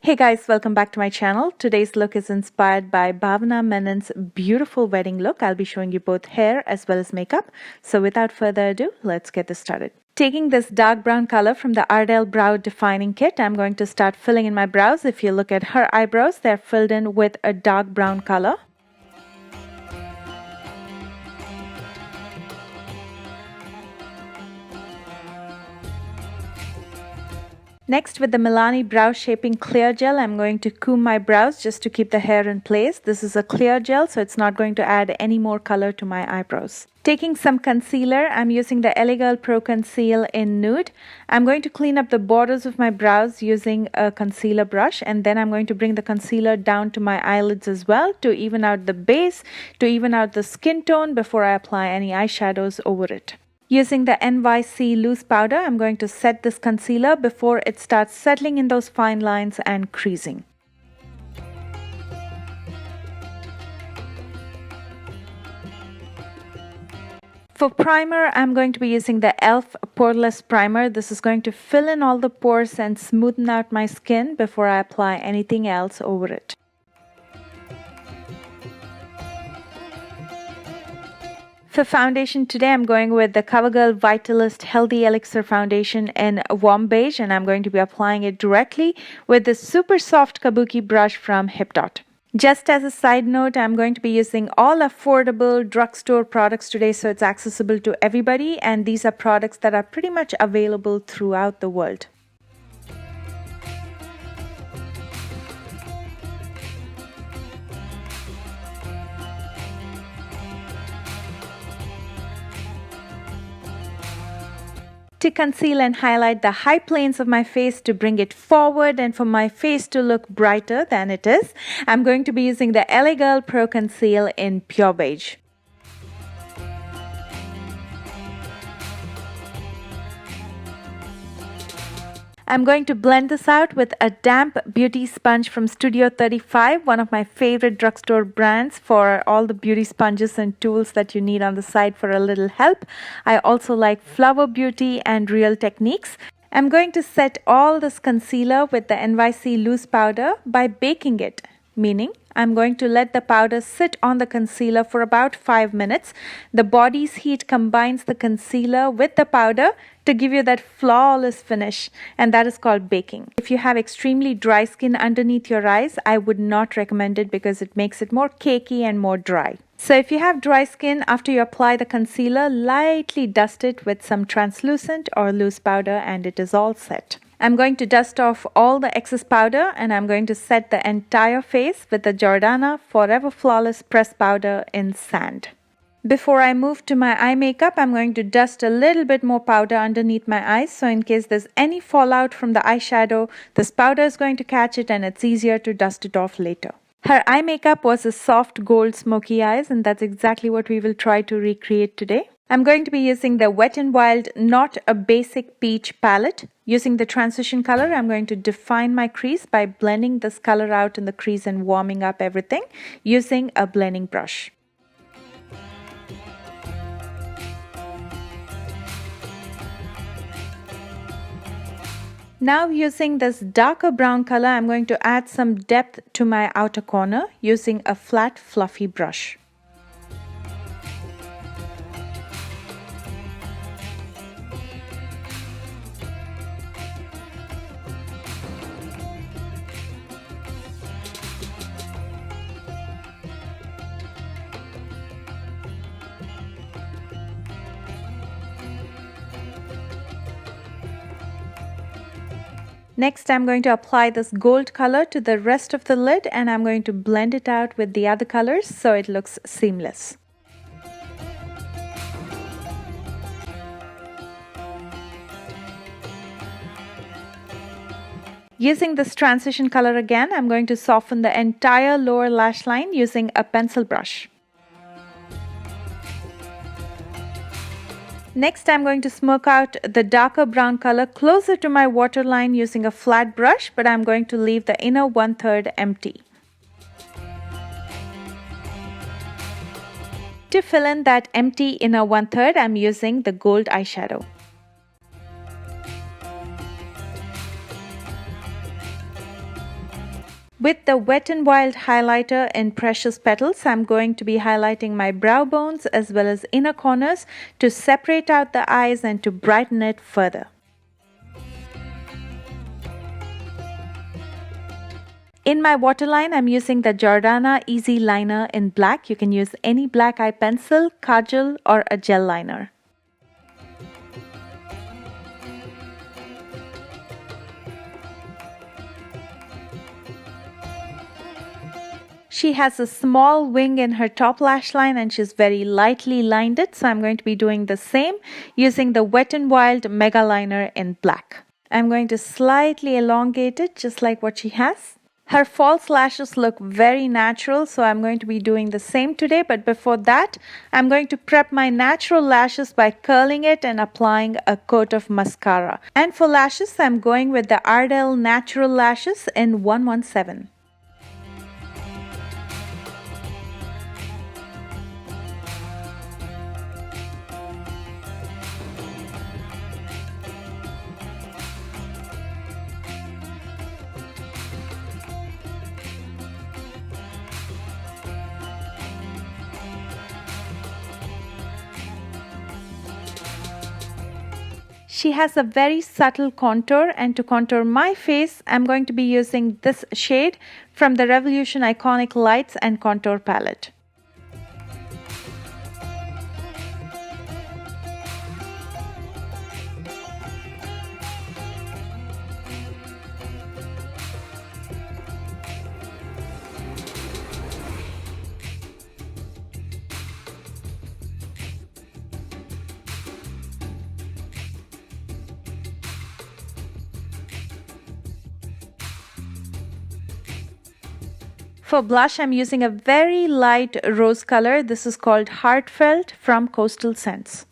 Hey guys, welcome back to my channel. Today's look is inspired by Bhavana Menon's beautiful wedding look. I'll be showing you both hair as well as makeup. So without further ado, let's get this started. Taking this dark brown color from the Ardell Brow Defining Kit, I'm going to start filling in my brows. If you look at her eyebrows, they're filled in with a dark brown color. Next, with the Milani Brow Shaping Clear Gel, I'm going to comb my brows just to keep the hair in place. This is a clear gel, so it's not going to add any more color to my eyebrows. Taking some concealer, I'm using the LA Girl Pro Conceal in Nude. I'm going to clean up the borders of my brows using a concealer brush, and then I'm going to bring the concealer down to my eyelids as well to even out the base, to even out the skin tone before I apply any eyeshadows over it. Using the NYC loose powder, I'm going to set this concealer before it starts settling in those fine lines and creasing. For primer, I'm going to be using the e.l.f. poreless primer. This is going to fill in all the pores and smoothen out my skin before I apply anything else over it. For foundation today, I'm going with the CoverGirl Vitalist Healthy Elixir Foundation in Warm Beige, and I'm going to be applying it directly with this super soft kabuki brush from HipDot. Just as a side note, I'm going to be using all affordable drugstore products today, so it's accessible to everybody, and these are products that are pretty much available throughout the world. To conceal and highlight the high planes of my face to bring it forward and for my face to look brighter than it is, I'm going to be using the LA Girl Pro Conceal in Pure Beige. I'm going to blend this out with a damp beauty sponge from Studio 35, one of my favorite drugstore brands for all the beauty sponges and tools that you need on the side for a little help. I also like Flower Beauty and Real Techniques. I'm going to set all this concealer with the NYC loose powder by baking it, meaning I'm going to let the powder sit on the concealer for about 5 minutes. The body's heat combines the concealer with the powder to give you that flawless finish, and that is called baking. If you have extremely dry skin underneath your eyes, I would not recommend it because it makes it more cakey and more dry. So if you have dry skin, after you apply the concealer, lightly dust it with some translucent or loose powder and it is all set. I'm going to dust off all the excess powder and I'm going to set the entire face with the Jordana Forever Flawless Press Powder in Sand. Before I move to my eye makeup, I'm going to dust a little bit more powder underneath my eyes, so in case there's any fallout from the eyeshadow, this powder is going to catch it and it's easier to dust it off later. Her eye makeup was a soft gold smoky eyes, and that's exactly what we will try to recreate today. I'm going to be using the Wet n Wild Not a Basic Peach palette. Using the transition color, I'm going to define my crease by blending this color out in the crease and warming up everything using a blending brush. Now using this darker brown color, I'm going to add some depth to my outer corner using a flat fluffy brush. Next, I'm going to apply this gold color to the rest of the lid and I'm going to blend it out with the other colors so it looks seamless. Using this transition color again, I'm going to soften the entire lower lash line using a pencil brush. Next, I'm going to smoke out the darker brown color closer to my waterline using a flat brush, but I'm going to leave the inner 1/3 empty. To fill in that empty inner 1/3, I'm using the gold eyeshadow. With the Wet n Wild highlighter in Precious Petals, I'm going to be highlighting my brow bones as well as inner corners to separate out the eyes and to brighten it further. In my waterline, I'm using the Jordana Easy Liner in black. You can use any black eye pencil, kajal or a gel liner. She has a small wing in her top lash line and she's very lightly lined it. So I'm going to be doing the same using the Wet n Wild Mega Liner in black. I'm going to slightly elongate it just like what she has. Her false lashes look very natural, so I'm going to be doing the same today. But before that, I'm going to prep my natural lashes by curling it and applying a coat of mascara. And for lashes, I'm going with the Ardell Natural Lashes in 117. She has a very subtle contour, and to contour my face, I'm going to be using this shade from the Revolution Iconic Lights and Contour Palette. For blush, I'm using a very light rose color. This is called Heartfelt from Coastal Scents.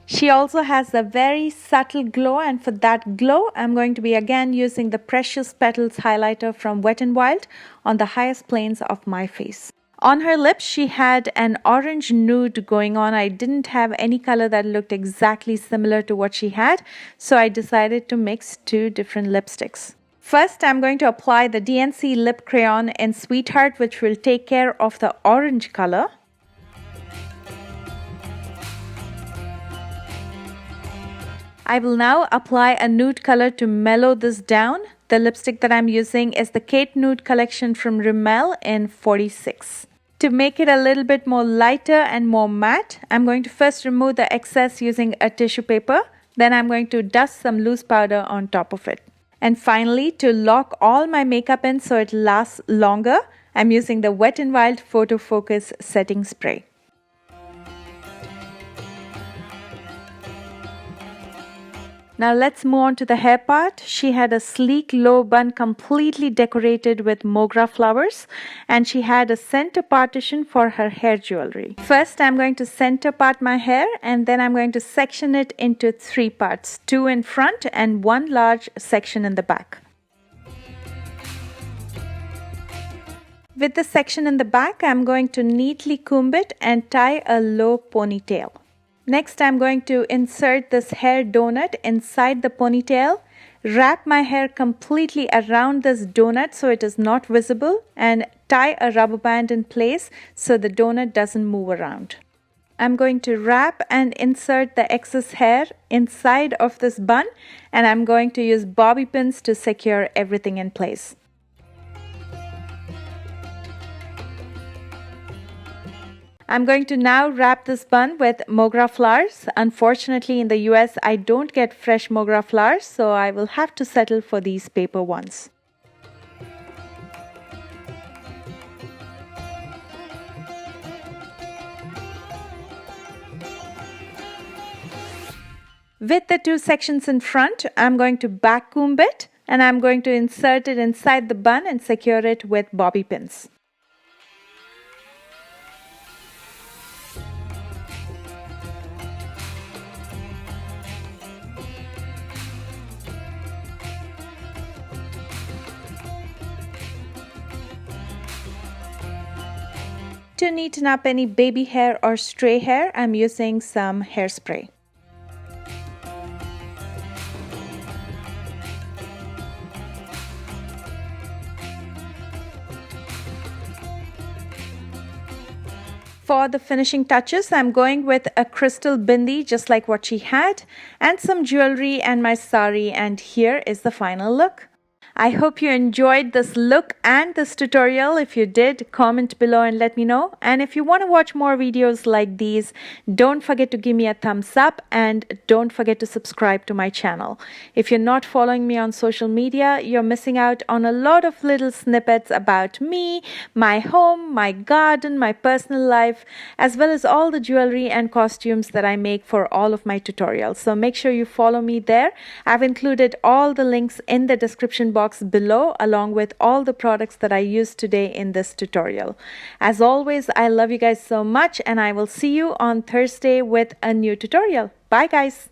She also has a very subtle glow, and for that glow, I'm going to be again using the Precious Petals highlighter from Wet n Wild on the highest planes of my face. On her lips, she had an orange nude going on. I didn't have any color that looked exactly similar to what she had, so I decided to mix two different lipsticks. First, I'm going to apply the DNC Lip Crayon in Sweetheart, which will take care of the orange color. I will now apply a nude color to mellow this down. The lipstick that I'm using is the Kate Nude collection from Rimmel in 46. To make it a little bit more lighter and more matte, I'm going to first remove the excess using a tissue paper. Then I'm going to dust some loose powder on top of it. And finally, to lock all my makeup in so it lasts longer, I'm using the Wet n Wild Photo Focus Setting Spray. Now let's move on to the hair part. She had a sleek low bun completely decorated with mogra flowers, and she had a center partition for her hair jewelry. First, I'm going to center part my hair, and then I'm going to section it into three parts, two in front and one large section in the back. With the section in the back, I'm going to neatly comb it and tie a low ponytail. Next, I'm going to insert this hair donut inside the ponytail, wrap my hair completely around this donut so it is not visible, and tie a rubber band in place so the donut doesn't move around. I'm going to wrap and insert the excess hair inside of this bun, and I'm going to use bobby pins to secure everything in place. I'm going to now wrap this bun with mogra flowers. Unfortunately, in the US, I don't get fresh mogra flowers, so I will have to settle for these paper ones. With the two sections in front, I'm going to back comb it, and I'm going to insert it inside the bun and secure it with bobby pins. To neaten up any baby hair or stray hair, I'm using some hairspray. for the finishing touches, I'm going with a crystal bindi, just like what she had, and some jewelry and my sari, and here is the final look. I hope you enjoyed this look and this tutorial. If you did, comment below and let me know. And if you want to watch more videos like these, don't forget to give me a thumbs up and don't forget to subscribe to my channel. If you're not following me on social media, you're missing out on a lot of little snippets about me, my home, my garden, my personal life, as well as all the jewelry and costumes that I make for all of my tutorials. So make sure you follow me there. I've included all the links in the description box below, along with all the products that I used today in this tutorial. As always, I love you guys so much, and I will see you on Thursday with a new tutorial. Bye guys.